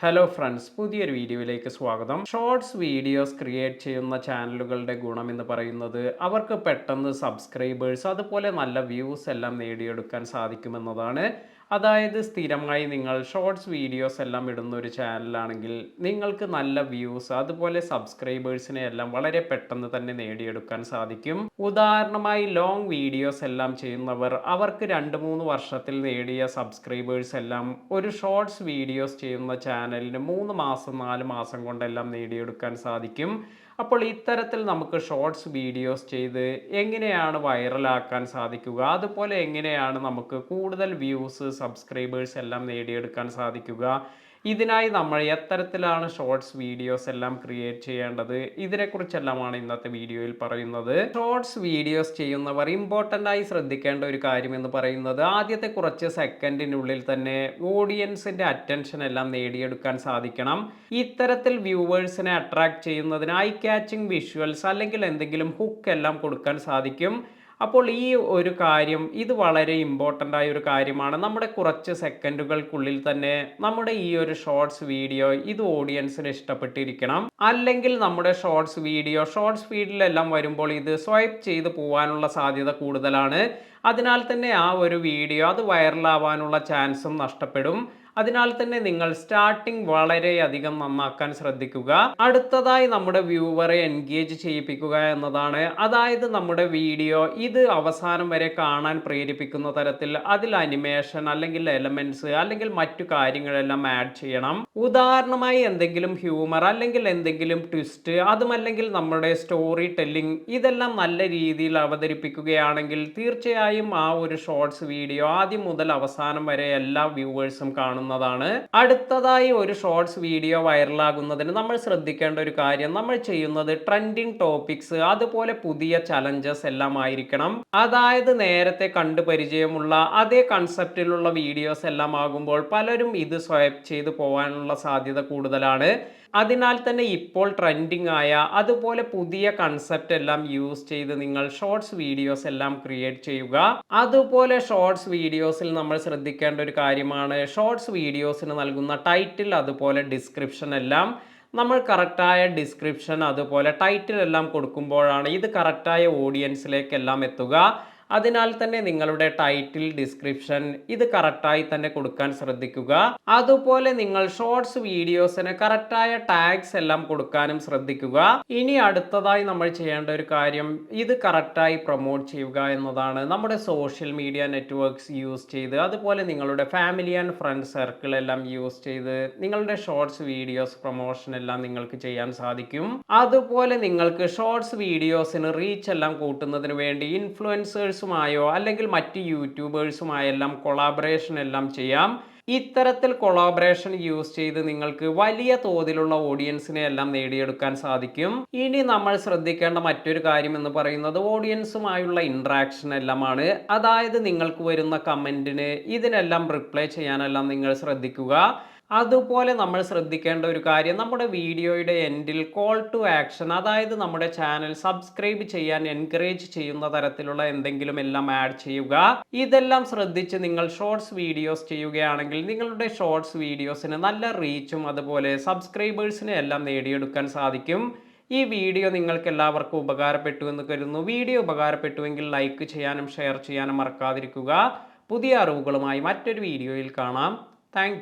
Hello friends, പുതിയൊരു വീഡിയോയിലേക്ക് സ്വാഗതം. ഷോർട്സ് വീഡിയോസ് ക്രിയേറ്റ് ചെയ്യുന്ന ചാനലുകളുടെ ഗുണം എന്ന് പറയുന്നത് അവർക്ക് പെട്ടെന്ന് സബ്സ്ക്രൈബേഴ്സ് അതുപോലെ നല്ല വ്യൂസ് എല്ലാം നേടിയെടുക്കാൻ സാധിക്കുമെന്നതാണ്. അതായത് സ്ഥിരമായി നിങ്ങൾ ഷോർട്സ് വീഡിയോസ് എല്ലാം ഇടുന്ന ഒരു ചാനലാണെങ്കിൽ നിങ്ങൾക്ക് നല്ല വ്യൂസ് അതുപോലെ സബ്സ്ക്രൈബേഴ്സിനെ എല്ലാം വളരെ പെട്ടെന്ന് തന്നെ നേടിയെടുക്കാൻ സാധിക്കും. ഉദാഹരണമായി ലോങ് വീഡിയോസ് എല്ലാം ചെയ്യുന്നവർ അവർക്ക് 2-3 വർഷത്തിൽ നേടിയ സബ്സ്ക്രൈബേഴ്സ് എല്ലാം ഒരു ഷോർട്സ് വീഡിയോസ് ചെയ്യുന്ന ചാനലിന് 3 മാസം 4 മാസം കൊണ്ടെല്ലാം നേടിയെടുക്കാൻ സാധിക്കും. അപ്പോൾ ഇത്തരത്തിൽ നമുക്ക് ഷോർട്സ് വീഡിയോസ് ചെയ്ത് എങ്ങനെയാണ് വൈറലാക്കാൻ സാധിക്കുക, അതുപോലെ എങ്ങനെയാണ് നമുക്ക് കൂടുതൽ വ്യൂസ് സബ്സ്ക്രൈബേഴ്സ് എല്ലാം നേടിയെടുക്കാൻ സാധിക്കുക, ഇതിനായി നമ്മൾ എത്തരത്തിലാണ് ഷോർട്സ് വീഡിയോസ് എല്ലാം ക്രിയേറ്റ് ചെയ്യേണ്ടത്, ഇതിനെക്കുറിച്ചെല്ലാമാണ് ഇന്നത്തെ വീഡിയോയിൽ പറയുന്നത്. ഷോർട്സ് വീഡിയോസ് ചെയ്യുന്നവർ ഇമ്പോർട്ടൻ്റ് ആയി ശ്രദ്ധിക്കേണ്ട ഒരു കാര്യം എന്ന് പറയുന്നത് ആദ്യത്തെ കുറച്ച് സെക്കൻഡിനുള്ളിൽ തന്നെ ഓഡിയൻസിൻ്റെ അറ്റൻഷൻ എല്ലാം നേടിയെടുക്കാൻ സാധിക്കണം. ഇത്തരത്തിൽ വ്യൂവേഴ്സിനെ അട്രാക്ട് ചെയ്യുന്നതിന് ഐ ക്യാച്ചിങ് വിഷ്വൽസ് അല്ലെങ്കിൽ എന്തെങ്കിലും ഹുക്ക് എല്ലാം കൊടുക്കാൻ സാധിക്കും. അപ്പോൾ ഈ ഒരു കാര്യം ഇത് വളരെ ഇമ്പോർട്ടൻ്റ് ആയ ഒരു കാര്യമാണ്. നമ്മുടെ കുറച്ച് സെക്കൻഡുകൾക്കുള്ളിൽ തന്നെ നമ്മുടെ ഈ ഒരു ഷോർട്സ് വീഡിയോ ഇത് ഓഡിയൻസിന് ഇഷ്ടപ്പെട്ടിരിക്കണം. അല്ലെങ്കിൽ നമ്മുടെ ഷോർട്സ് ഫീഡിലെല്ലാം വരുമ്പോൾ ഇത് സ്വൈപ്പ് ചെയ്ത് പോകാനുള്ള സാധ്യത കൂടുതലാണ്. അതിനാൽ തന്നെ ആ ഒരു വീഡിയോ അത് വൈറലാവാനുള്ള ചാൻസും നഷ്ടപ്പെടും. അതിനാൽ തന്നെ നിങ്ങൾ സ്റ്റാർട്ടിങ് വളരെയധികം നന്നാക്കാൻ ശ്രദ്ധിക്കുക. അടുത്തതായി നമ്മുടെ വ്യൂവറെ എൻഗേജ് ചെയ്യിപ്പിക്കുക എന്നതാണ്. അതായത് നമ്മുടെ വീഡിയോ ഇത് അവസാനം വരെ കാണാൻ പ്രേരിപ്പിക്കുന്ന തരത്തിൽ അതിൽ അനിമേഷൻ അല്ലെങ്കിൽ എലമെന്റ്സ് അല്ലെങ്കിൽ മറ്റു കാര്യങ്ങളെല്ലാം ആഡ് ചെയ്യണം. ഉദാഹരണമായി എന്തെങ്കിലും ഹ്യൂമർ അല്ലെങ്കിൽ എന്തെങ്കിലും ട്വിസ്റ്റ്, അതുമല്ലെങ്കിൽ നമ്മുടെ സ്റ്റോറി ടെല്ലിംഗ് ഇതെല്ലാം നല്ല രീതിയിൽ അവതരിപ്പിക്കുകയാണെങ്കിൽ തീർച്ചയായും ആ ഒരു ഷോർട്സ് വീഡിയോ ആദ്യം മുതൽ അവസാനം വരെ എല്ലാ വ്യൂവേഴ്സും കാണും. അടുത്തതായി ഒരു ഷോർട്സ് വീഡിയോ വൈറലാകുന്നതിന് നമ്മൾ ശ്രദ്ധിക്കേണ്ട ഒരു കാര്യം, നമ്മൾ ചെയ്യുന്നത് ട്രെൻഡിങ് ടോപ്പിക്സ് അതുപോലെ പുതിയ ചലഞ്ചസ് എല്ലാം ആയിരിക്കണം. അതായത് നേരത്തെ കണ്ടു പരിചയമുള്ള അതേ കൺസെപ്റ്റിലുള്ള വീഡിയോസ് എല്ലാം ആകുമ്പോൾ പലരും ഇത് സ്വൈപ്പ് ചെയ്ത് പോകാനുള്ള സാധ്യത കൂടുതലാണ്. അതിനാൽ തന്നെ ഇപ്പോൾ ട്രെൻഡിങ് ആയ അതുപോലെ പുതിയ കൺസെപ്റ്റ് എല്ലാം യൂസ് ചെയ്ത് നിങ്ങൾ ഷോർട്സ് വീഡിയോസ് എല്ലാം ക്രിയേറ്റ് ചെയ്യുക. അതുപോലെ ഷോർട്സ് വീഡിയോസിൽ നമ്മൾ ശ്രദ്ധിക്കേണ്ട ഒരു കാര്യമാണ് ഷോർട്സ് വീഡിയോസിന് നൽകുന്ന ടൈറ്റിൽ അതുപോലെ ഡിസ്ക്രിപ്ഷൻ എല്ലാം നമ്മൾ കറക്റ്റായ ഡിസ്ക്രിപ്ഷൻ അതുപോലെ ടൈറ്റിൽ എല്ലാം കൊടുക്കുമ്പോഴാണ് ഇത് കറക്റ്റായ ഓഡിയൻസിലേക്കെല്ലാം എത്തുക. അതിനാൽ തന്നെ നിങ്ങളുടെ ടൈറ്റിൽ ഡിസ്ക്രിപ്ഷൻ ഇത് കറക്റ്റായി തന്നെ കൊടുക്കാൻ ശ്രദ്ധിക്കുക. അതുപോലെ നിങ്ങൾ ഷോർട്സ് വീഡിയോസിന് കറക്റ്റായ ടാഗ്സ് എല്ലാം കൊടുക്കാനും ശ്രദ്ധിക്കുക. ഇനി അടുത്തതായി നമ്മൾ ചെയ്യേണ്ട ഒരു കാര്യം ഇത് കറക്റ്റായി പ്രൊമോട്ട് ചെയ്യുക എന്നതാണ്. നമ്മുടെ സോഷ്യൽ മീഡിയ നെറ്റ്വർക്ക്സ് യൂസ് ചെയ്ത് അതുപോലെ നിങ്ങളുടെ ഫാമിലി ആൻഡ് ഫ്രണ്ട് സർക്കിൾ എല്ലാം യൂസ് ചെയ്ത് നിങ്ങളുടെ ഷോർട്സ് വീഡിയോസ് പ്രൊമോഷൻ എല്ലാം നിങ്ങൾക്ക് ചെയ്യാൻ സാധിക്കും. അതുപോലെ നിങ്ങൾക്ക് ഷോർട്സ് വീഡിയോസിന് റീച്ച് എല്ലാം കൂട്ടുന്നതിന് വേണ്ടി ഇൻഫ്ലുവൻസേഴ്സ് അല്ലെങ്കിൽ മറ്റ് യൂട്യൂബേഴ്സുമായെല്ലാം കൊളാബറേഷൻ എല്ലാം ചെയ്യാം. ഇത്തരത്തിൽ കൊളാബറേഷൻ യൂസ് ചെയ്ത് നിങ്ങൾക്ക് വലിയ തോതിലുള്ള ഓഡിയൻസിനെ എല്ലാം നേടിയെടുക്കാൻ സാധിക്കും. ഇനി നമ്മൾ ശ്രദ്ധിക്കേണ്ട മറ്റൊരു കാര്യം എന്ന് പറയുന്നത് ഓഡിയൻസുമായുള്ള ഇൻട്രാക്ഷൻ എല്ലാമാണ്. അതായത് നിങ്ങൾക്ക് വരുന്ന കമന്റിന് ഇതിനെല്ലാം റിപ്ലൈ ചെയ്യാനെല്ലാം നിങ്ങൾ ശ്രദ്ധിക്കുക. അതുപോലെ നമ്മൾ ശ്രദ്ധിക്കേണ്ട ഒരു കാര്യം നമ്മുടെ വീഡിയോയുടെ എൻഡിൽ കോൾ ടു ആക്ഷൻ, അതായത് നമ്മുടെ ചാനൽ സബ്സ്ക്രൈബ് ചെയ്യാൻ എൻകറേജ് ചെയ്യുന്ന തരത്തിലുള്ള എന്തെങ്കിലും എല്ലാം ആഡ് ചെയ്യുക. ഇതെല്ലാം ശ്രദ്ധിച്ച് നിങ്ങൾ ഷോർട്സ് വീഡിയോസ് ചെയ്യുകയാണെങ്കിൽ നിങ്ങളുടെ ഷോർട്സ് വീഡിയോസിന് നല്ല റീച്ചും അതുപോലെ സബ്സ്ക്രൈബേഴ്സിനെ എല്ലാം നേടിയെടുക്കാൻ സാധിക്കും. ഈ വീഡിയോ നിങ്ങൾക്ക് എല്ലാവർക്കും ഉപകാരപ്പെട്ടു എന്ന് കരുതുന്നു. വീഡിയോ ഉപകാരപ്പെട്ടുവെങ്കിൽ ലൈക്ക് ചെയ്യാനും ഷെയർ ചെയ്യാനും മറക്കാതിരിക്കുക. പുതിയ അറിവുകളുമായി മറ്റൊരു വീഡിയോയിൽ കാണാം. താങ്ക്